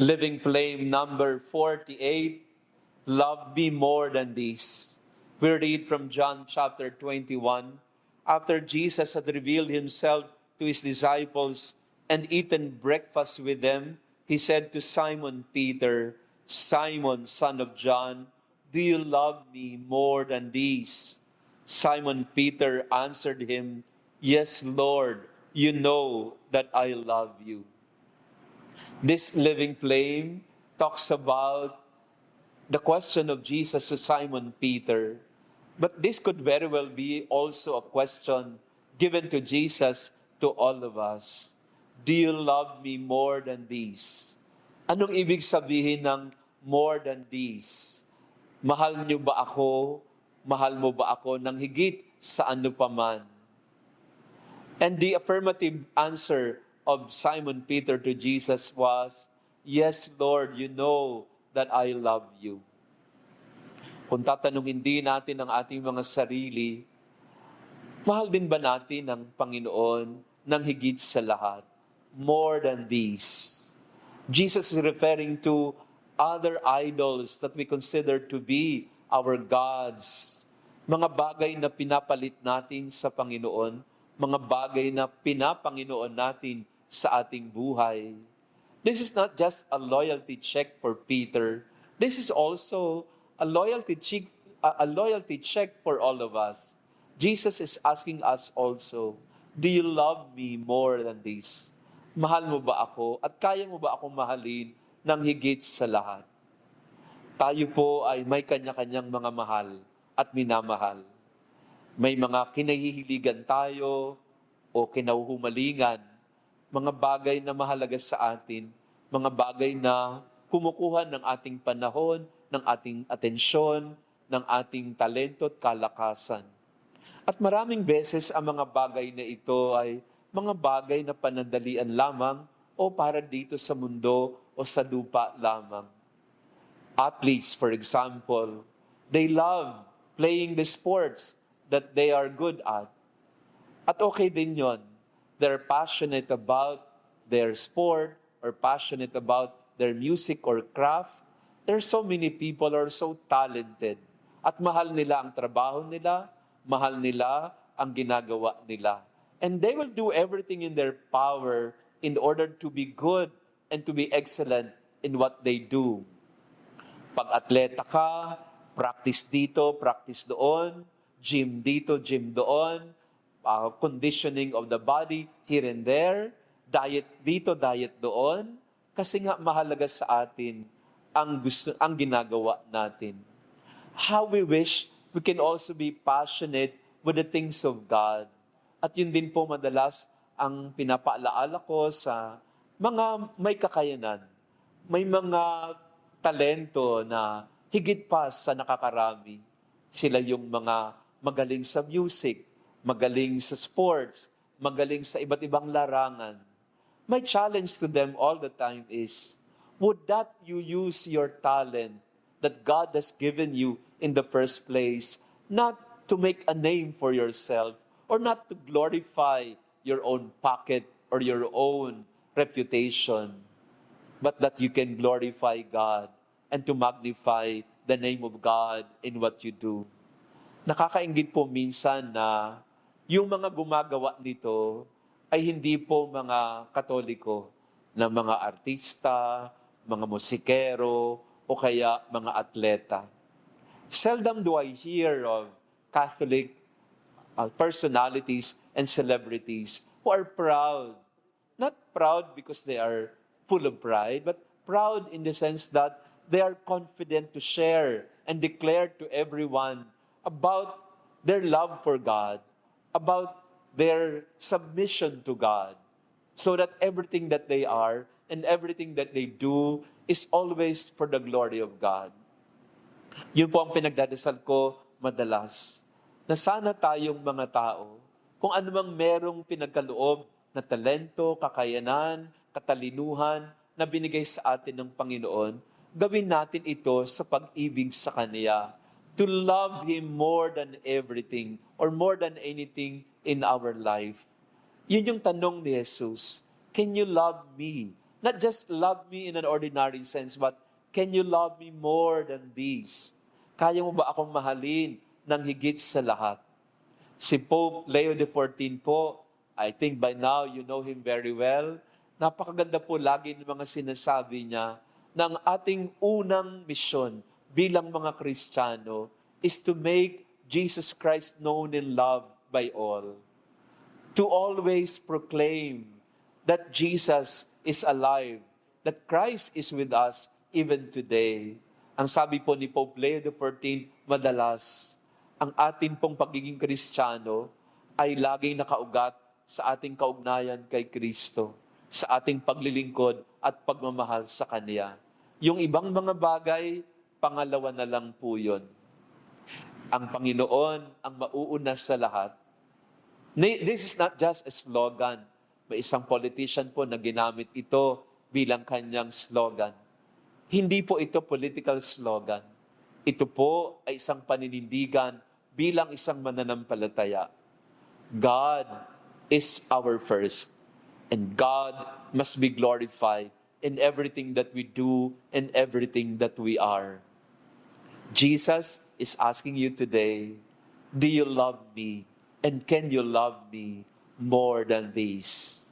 Living Flame number 48, Love me more than these. We read from John chapter 21. After Jesus had revealed himself to his disciples and eaten breakfast with them, he said to Simon Peter, Simon, son of John, do you love me more than these? Simon Peter answered him, Yes, Lord, you know that I love you. This living flame talks about the question of Jesus to Simon Peter. But this could very well be also a question given to Jesus to all of us. Do you love me more than these? Anong ibig sabihin ng more than these? Mahal niyo ba ako? Mahal mo ba ako ng higit sa ano paman? And the affirmative answer of Simon Peter to Jesus was, Yes, Lord, you know that I love you. Kung tatanungin din natin ang ating mga sarili, mahal din ba natin ang Panginoon ng higit sa lahat? More than these. Jesus is referring to other idols that we consider to be our gods. Mga bagay na pinapalit natin sa Panginoon, mga bagay na pinapanginoon natin sa ating buhay. This is not just a loyalty check for Peter. This is also a loyalty check for all of us. Jesus is asking us also, do you love me more than this? Mahal mo ba ako at kaya mo ba akong mahalin ng higit sa lahat? Tayo po ay may kanya-kanyang mga mahal at minamahal. May mga kinahihiligan tayo o kinahuhumalingan, mga bagay na mahalaga sa atin, mga bagay na kumukuha ng ating panahon, ng ating atensyon, ng ating talento at kalakasan. At maraming beses ang mga bagay na ito ay mga bagay na panandalian lamang o para dito sa mundo o sa lupa lamang. Athletes, for example, they love playing the sports that they are good at. At okay din yon. They're passionate about their sport or passionate about their music or craft. There are so many people who are so talented. At mahal nila ang trabaho nila, mahal nila ang ginagawa nila. And they will do everything in their power in order to be good and to be excellent in what they do. Pag atleta ka, practice dito, practice doon, gym dito, gym doon, conditioning of the body here and there, diet dito, diet doon, kasi nga mahalaga sa atin ang ginagawa natin. How we wish we can also be passionate with the things of God. At yun din po madalas ang pinapaalaala ko sa mga may kakayanan, may mga talento na higit pa sa nakakarami. Sila yung mga magaling sa music, magaling sa sports, magaling sa iba't ibang larangan. My challenge to them all the time is, would that you use your talent that God has given you in the first place, not to make a name for yourself, or not to glorify your own pocket or your own reputation, but that you can glorify God and to magnify the name of God in what you do. Nakakainggit po minsan na yung mga gumagawa nito ay hindi po mga Katoliko, na mga artista, mga musikero, o kaya mga atleta. Seldom do I hear of Catholic personalities and celebrities who are proud. Not proud because they are full of pride, but proud in the sense that they are confident to share and declare to everyone about their love for God, about their submission to God, so that everything that they are and everything that they do is always for the glory of God. Yun po ang pinagdadasal ko madalas, na sana tayong mga tao, kung anumang merong pinagkaloob na talento, kakayanan, katalinuhan na binigay sa atin ng Panginoon, gawin natin ito sa pag-ibig sa Kanya, to love Him more than everything or more than anything in our life. Yun yung tanong ni Jesus, can you love me Not just love me in an ordinary sense, but can you love me more than this? Kaya mo ba akong mahalin ng higit sa lahat? Si Pope Leo XIV po, I think by now you know him very well. Napakaganda po lagi ng mga sinasabi niya na ang ating unang misyon bilang mga Kristiyano is to make Jesus Christ known and loved by all. To always proclaim that Jesus is alive, that Christ is with us even today. Ang sabi po ni Pope Leo XIV, madalas, ang ating pong pagiging Kristiyano ay laging nakaugat sa ating kaugnayan kay Kristo, sa ating paglilingkod at pagmamahal sa Kanya. Yung ibang mga bagay, pangalawa na lang po yun. Ang Panginoon ang mauuna sa lahat. This is not just a slogan. May isang politician po na ginamit ito bilang kanyang slogan. Hindi po ito political slogan. Ito po ay isang paninindigan bilang isang mananampalataya. God is our first, and God must be glorified in everything that we do and everything that we are. Jesus is asking you today, do you love me? And can you love me more than this?